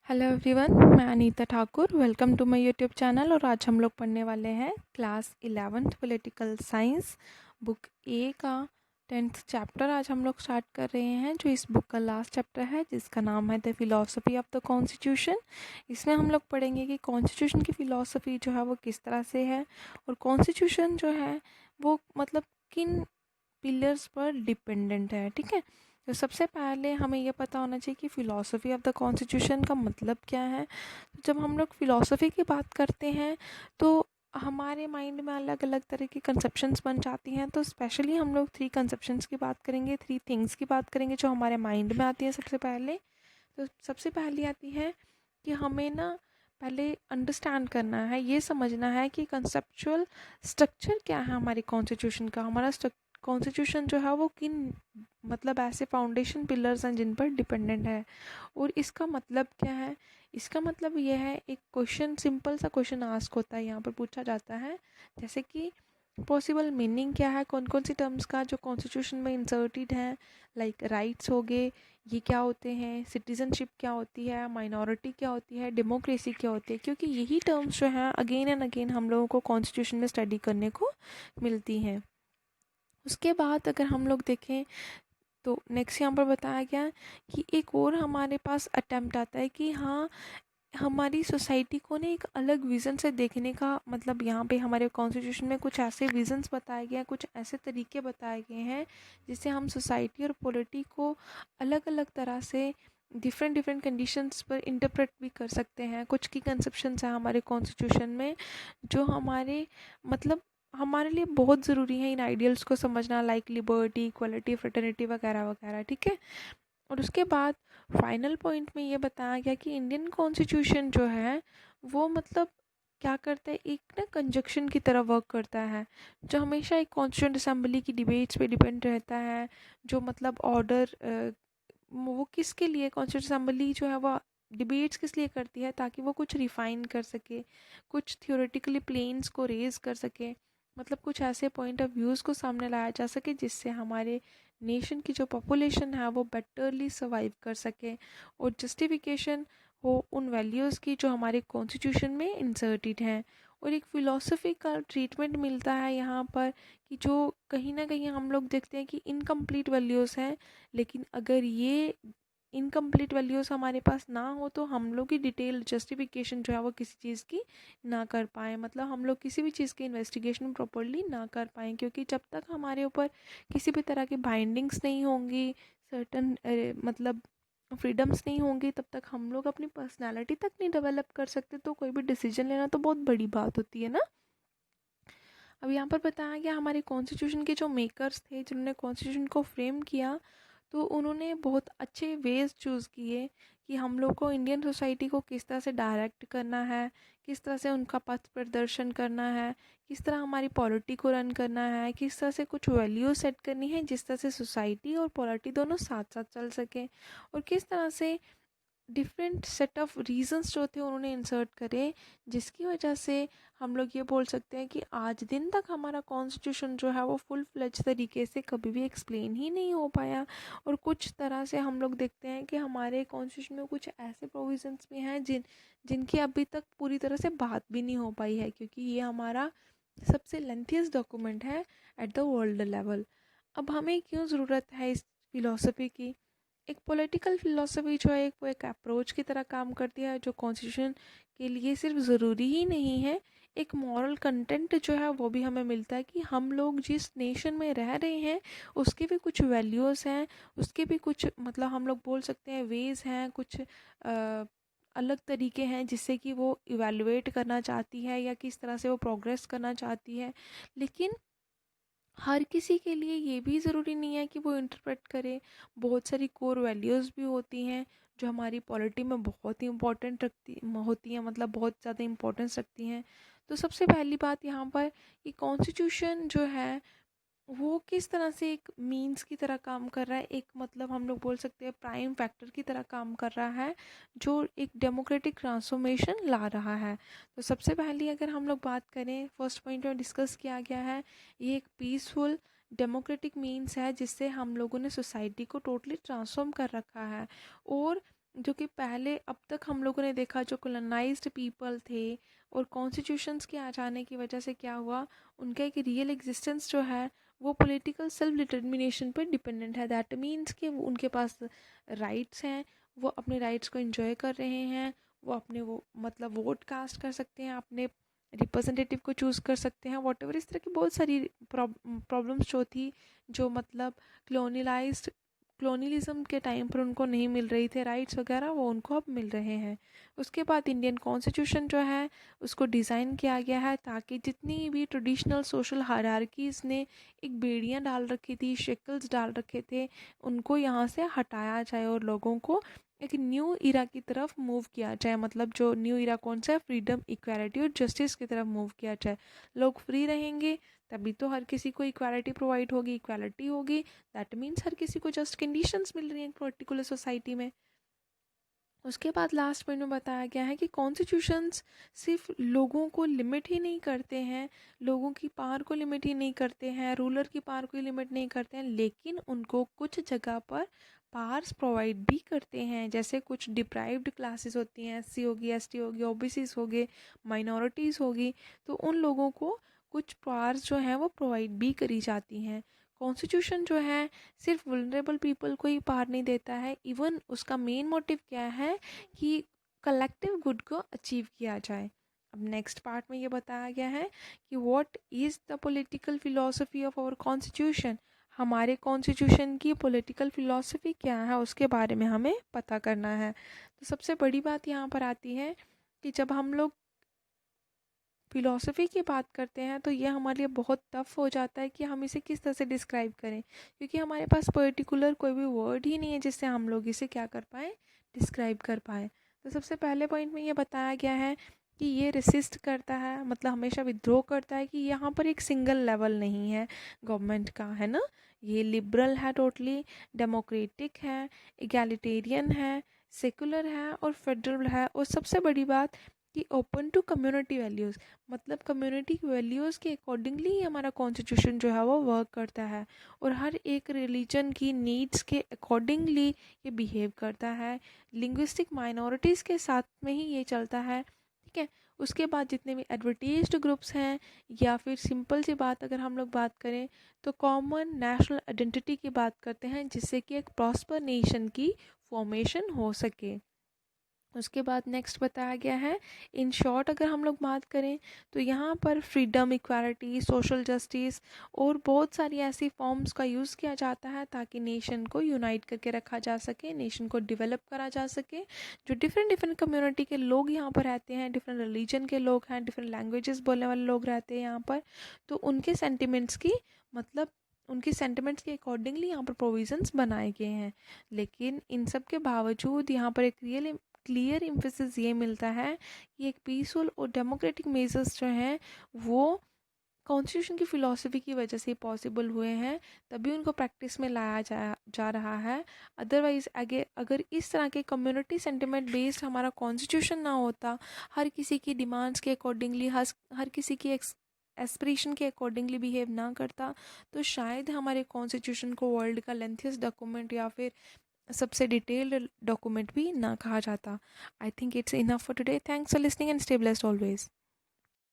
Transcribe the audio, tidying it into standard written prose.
Hello everyone, मैं Anita Thakur. Welcome to my YouTube channel. और आज हम लोग पढ़ने वाले हैं class 11th political science book A का 10th चैप्टर। आज हम लोग स्टार्ट कर रहे हैं जो इस बुक का लास्ट चैप्टर है, जिसका नाम है the philosophy of the constitution. इसमें हम लोग पढ़ेंगे कि कॉन्स्टिट्यूशन की फ़िलॉसफी जो है वो किस तरह से है, और कॉन्स्टिट्यूशन जो है वो मतलब किन पिलर्स पर डिपेंडेंट है। ठीक है, तो सबसे पहले हमें यह पता होना चाहिए कि फ़िलॉसफी ऑफ द कॉन्स्टिट्यूशन का मतलब क्या है। तो जब हम लोग फ़िलॉसफी की बात करते हैं तो हमारे माइंड में अलग अलग तरह की कंसेप्शंस बन जाती हैं। तो स्पेशली हम लोग 3 कंसेप्शंस की बात करेंगे, 3 थिंग्स की बात करेंगे जो हमारे माइंड में आती है सबसे पहले। तो सबसे पहली आती है कि हमें ना पहले अंडरस्टैंड करना है, ये समझना है कि कंसेप्चुअल स्ट्रक्चर क्या है हमारे कॉन्स्टिट्यूशन का। हमारा कॉन्स्टिट्यूशन जो है वो किन मतलब ऐसे फाउंडेशन पिलर्स हैं जिन पर डिपेंडेंट है, और इसका मतलब क्या है। इसका मतलब ये है, एक क्वेश्चन, सिंपल सा क्वेश्चन आस्क होता है, यहाँ पर पूछा जाता है, जैसे कि पॉसिबल मीनिंग क्या है कौन कौन सी टर्म्स का जो कॉन्स्टिट्यूशन में इंसर्टेड हैं। लाइक राइट्स हो गए, ये क्या होते हैं, सिटीजनशिप क्या होती है, माइनॉरिटी क्या होती है, डेमोक्रेसी क्या होती है, क्योंकि यही टर्म्स जो हैं अगेन एंड अगेन हम लोगों को कॉन्स्टिट्यूशन में स्टडी करने को मिलती हैं। उसके बाद अगर हम लोग देखें तो नेक्स्ट यहाँ पर बताया गया है कि एक और हमारे पास अटेम्प्ट आता है कि हाँ, हमारी सोसाइटी को ना एक अलग विज़न से देखने का, मतलब यहाँ पे हमारे कॉन्स्टिट्यूशन में कुछ ऐसे विज़न्स बताए गए हैं, कुछ ऐसे तरीके बताए गए हैं जिससे हम सोसाइटी और पॉलिटी को अलग अलग तरह से डिफरेंट डिफरेंट कंडीशंस पर इंटरप्रेट भी कर सकते हैं। कुछ की कंसेप्शंस हैं हमारे कॉन्स्टिट्यूशन में जो हमारे मतलब हमारे लिए बहुत ज़रूरी है इन आइडियल्स को समझना, लाइक लिबर्टी, इक्वलिटी, फ्रेटर्निटी वगैरह वगैरह। ठीक है, और उसके बाद फाइनल पॉइंट में ये बताया गया कि इंडियन कॉन्स्टिट्यूशन जो है वो मतलब क्या करता है, एक ना कंजक्शन की तरह वर्क करता है, जो हमेशा एक कॉन्स्टिट्यूंट असेंबली की डिबेट्स पे डिपेंड रहता है। जो मतलब ऑर्डर वो किसके लिए, कॉन्स्टिट्यूंट असेंबली जो है वो डिबेट्स किस लिए करती है, ताकि वो कुछ रिफाइन कर सके, कुछ थियोरेटिकली प्लेन्स को रेज कर सके, मतलब कुछ ऐसे पॉइंट ऑफ व्यूज़ को सामने लाया जा सके जिससे हमारे नेशन की जो पॉपुलेशन है वो बेटरली सर्वाइव कर सके, और जस्टिफिकेशन हो उन वैल्यूज़ की जो हमारे कॉन्स्टिट्यूशन में इंसर्टेड हैं। और एक फ़िलॉसफिकल ट्रीटमेंट मिलता है यहाँ पर कि जो कहीं ना कहीं हम लोग देखते हैं कि इनकम्प्लीट वैल्यूज़ हैं, लेकिन अगर ये इनकम्प्लीट वैल्यूज़ हमारे पास ना हो तो हम लोग की डिटेल जस्टिफिकेशन जो है वो किसी चीज़ की ना कर पाएँ, मतलब हम लोग किसी भी चीज़ की इन्वेस्टिगेशन प्रॉपर्ली ना कर पाएँ, क्योंकि जब तक हमारे ऊपर किसी भी तरह की बाइंडिंग्स नहीं होंगी, सर्टन मतलब फ्रीडम्स नहीं होंगी, तब तक हम लोग अपनी पर्सनालिटी तक नहीं डेवलप कर सकते। तो कोई भी डिसीजन लेना तो बहुत बड़ी बात होती है ना। अब यहाँ पर बताया गया हमारे कॉन्स्टिट्यूशन के जो मेकर्स थे, जिन्होंने कॉन्स्टिट्यूशन को फ्रेम किया, तो उन्होंने बहुत अच्छे वेज चूज़ किए कि हम लोग को इंडियन सोसाइटी को किस तरह से डायरेक्ट करना है, किस तरह से उनका पथ प्रदर्शन करना है, किस तरह हमारी पॉलिटी को रन करना है, किस तरह से कुछ वैल्यू सेट करनी है जिस तरह से सोसाइटी और पॉलिटी दोनों साथ साथ चल सकें, और किस तरह से डिफरेंट सेट ऑफ रीजंस जो थे उन्होंने इंसर्ट करे, जिसकी वजह से हम लोग ये बोल सकते हैं कि आज दिन तक हमारा कॉन्स्टिट्यूशन जो है वो फुल फ्लेज तरीके से कभी भी एक्सप्लेन ही नहीं हो पाया। और कुछ तरह से हम लोग देखते हैं कि हमारे कॉन्स्टिट्यूशन में कुछ ऐसे प्रोविजंस भी हैं जिनकी अभी तक पूरी तरह से बात भी नहीं हो पाई है, क्योंकि ये हमारा सबसे लेंथीस्ट डॉक्यूमेंट है एट द वर्ल्ड लेवल। अब हमें क्यों ज़रूरत है इस फिलॉसफी की। एक पॉलिटिकल फिलॉसफी जो है वो एक अप्रोच की तरह काम करती है, जो कॉन्स्टिट्यूशन के लिए सिर्फ ज़रूरी ही नहीं है, एक मॉरल कंटेंट जो है वो भी हमें मिलता है कि हम लोग जिस नेशन में रह रहे हैं उसके भी कुछ वैल्यूज़ हैं, उसके भी कुछ मतलब हम लोग बोल सकते हैं वेज़ हैं, कुछ अलग तरीके हैं जिससे कि वो इवेलुएट करना चाहती है या किस तरह से वो प्रोग्रेस करना चाहती है। लेकिन हर किसी के लिए ये भी ज़रूरी नहीं है कि वो इंटरप्रेट करे। बहुत सारी कोर वैल्यूज़ भी होती हैं जो हमारी पॉलिटी में बहुत ही इम्पोर्टेंट रखती होती हैं, मतलब बहुत ज़्यादा इम्पोर्टेंस रखती हैं। तो सबसे पहली बात यहाँ पर कि कॉन्स्टिट्यूशन जो है वो किस तरह से एक मीन्स की तरह काम कर रहा है, एक मतलब हम लोग बोल सकते हैं प्राइम फैक्टर की तरह काम कर रहा है, जो एक डेमोक्रेटिक ट्रांसफॉर्मेशन ला रहा है। तो सबसे पहले अगर हम लोग बात करें, फर्स्ट पॉइंट में डिस्कस किया गया है, ये एक पीसफुल डेमोक्रेटिक मीन्स है जिससे हम लोगों ने सोसाइटी को टोटली ट्रांसफॉर्म कर रखा है। और जो कि पहले अब तक हम लोगों ने देखा जो कॉलोनाइज्ड पीपल थे और कॉन्स्टिट्यूशंस के आ जाने की वजह से क्या हुआ, उनका एक रियल एग्जिस्टेंस जो है वो पॉलिटिकल सेल्फ डिटर्मिनेशन पर डिपेंडेंट है। दैट मीन्स कि वो उनके पास राइट्स हैं, वो अपने राइट्स को एंजॉय कर रहे हैं, वो अपने वो मतलब वोट कास्ट कर सकते हैं, अपने रिप्रेजेंटेटिव को चूज़ कर सकते हैं, वॉट एवर। इस तरह की बहुत सारी प्रॉब्लम्स जो थी, जो मतलब क्लोनियलाइज्ड कॉलोनियलिज्म के टाइम पर उनको नहीं मिल रही थे राइट्स वगैरह, वो उनको अब मिल रहे हैं। उसके बाद इंडियन कॉन्स्टिट्यूशन जो है उसको डिज़ाइन किया गया है ताकि जितनी भी ट्रेडिशनल सोशल हायरार्कीज़ ने एक बेड़ियाँ डाल रखी थी, शेकल्स डाल रखे थे, उनको यहाँ से हटाया जाए और लोगों को एक न्यू इरा की तरफ मूव किया जाए। मतलब जो न्यू इरा कौन सा है, फ्रीडम, इक्वालिटी और जस्टिस की तरफ मूव किया जाए। लोग फ्री रहेंगे तभी तो हर किसी को इक्वालिटी प्रोवाइड होगी, इक्वालिटी होगी दैट मीन्स हर किसी को जस्ट कंडीशंस मिल रही हैं पर्टिकुलर सोसाइटी में। उसके बाद लास्ट पॉइंट में बताया गया है कि कॉन्स्टिट्यूशंस सिर्फ लोगों को लिमिट ही नहीं करते हैं, लोगों की पावर को लिमिट ही नहीं करते हैं, रूलर की पावर को लिमिट नहीं करते हैं, लेकिन उनको कुछ जगह पर पावर्स प्रोवाइड भी करते हैं। जैसे कुछ डिप्राइव्ड क्लासेस होती हैं, एससी होगी, एसटी होगी, ओबीसीज होगी, माइनॉरिटीज़ होगी, तो उन लोगों को कुछ पावर्स जो हैं वो प्रोवाइड भी करी जाती हैं। कॉन्स्टिट्यूशन जो है सिर्फ वुलनरेबल पीपल को ही पार नहीं देता है, इवन उसका मेन मोटिव क्या है कि कलेक्टिव गुड को अचीव किया जाए। अब नेक्स्ट पार्ट में ये बताया गया है कि what is the political philosophy of our constitution. हमारे कॉन्स्टिट्यूशन की पॉलिटिकल फिलॉसफी क्या है उसके बारे में हमें पता करना है। तो सबसे बड़ी बात यहाँ पर आती है कि जब हम लोग फ़िलॉसफ़ी की बात करते हैं तो ये हमारे लिए बहुत टफ हो जाता है कि हम इसे किस तरह से डिस्क्राइब करें, क्योंकि हमारे पास पर्टिकुलर कोई भी वर्ड ही नहीं है जिससे हम लोग इसे क्या कर पाएँ, डिस्क्राइब कर पाएँ। तो सबसे पहले पॉइंट में ये बताया गया है कि ये रेसिस्ट करता है, मतलब हमेशा विद्रोह करता है कि यहाँ पर एक सिंगल लेवल नहीं है गवर्नमेंट का, है ना। ये लिबरल है, टोटली डेमोक्रेटिक है, इगैलिटेरियन है, सेकुलर है और फेडरल है, और सबसे बड़ी बात कि ओपन टू कम्युनिटी वैल्यूज़। मतलब कम्युनिटी वैल्यूज़ के अकॉर्डिंगली ही हमारा कॉन्स्टिट्यूशन जो है वो वर्क करता है, और हर एक रिलीजन की नीड्स के अकॉर्डिंगली ये बिहेव करता है। लिंग्विस्टिक माइनॉरिटीज़ के साथ में ही ये चलता है, ठीक है। उसके बाद जितने भी एडवर्टाइज्ड ग्रुप्स हैं, या फिर सिंपल सी बात अगर हम लोग बात करें तो कॉमन नेशनल आइडेंटिटी की बात करते हैं, जिससे कि एक प्रॉस्पर नेशन की फॉर्मेशन हो सके। उसके बाद नेक्स्ट बताया गया है, इन शॉर्ट अगर हम लोग बात करें तो यहाँ पर फ्रीडम, इक्वालिटी, सोशल जस्टिस और बहुत सारी ऐसी फॉर्म्स का यूज़ किया जाता है ताकि नेशन को यूनाइट करके रखा जा सके, नेशन को डेवलप करा जा सके। जो डिफरेंट डिफरेंट कम्युनिटी के लोग यहाँ पर रहते हैं, डिफरेंट रिलीजन के लोग हैं, डिफरेंट लैंग्वेजेस बोलने वाले लोग रहते हैं यहाँ पर, तो उनके सेंटिमेंट्स की मतलब उनकी सेंटिमेंट्स के अकॉर्डिंगली यहाँ पर प्रोविजंस बनाए गए हैं। लेकिन इन सब के बावजूद यहाँ पर एक रियल क्लियर एम्फेसिस ये मिलता है कि एक पीसफुल और डेमोक्रेटिक मेजर्स जो हैं वो कॉन्स्टिट्यूशन की फ़िलॉसफी की वजह से पॉसिबल हुए हैं, तभी उनको प्रैक्टिस में लाया जा रहा है। अदरवाइज़ आगे अगर इस तरह के कम्युनिटी सेंटिमेंट बेस्ड हमारा कॉन्स्टिट्यूशन ना होता, हर किसी की डिमांड्स के अकॉर्डिंगली, हर किसी की एस्पिरेशन के अकॉर्डिंगली बिहेव ना करता, तो शायद हमारे कॉन्स्टिट्यूशन को वर्ल्ड का लेंथीस्ट डॉक्यूमेंट या फिर सबसे डिटेल्ड डॉक्यूमेंट भी ना कहा जाता। I think it's enough for today. Thanks for listening and stay blessed always.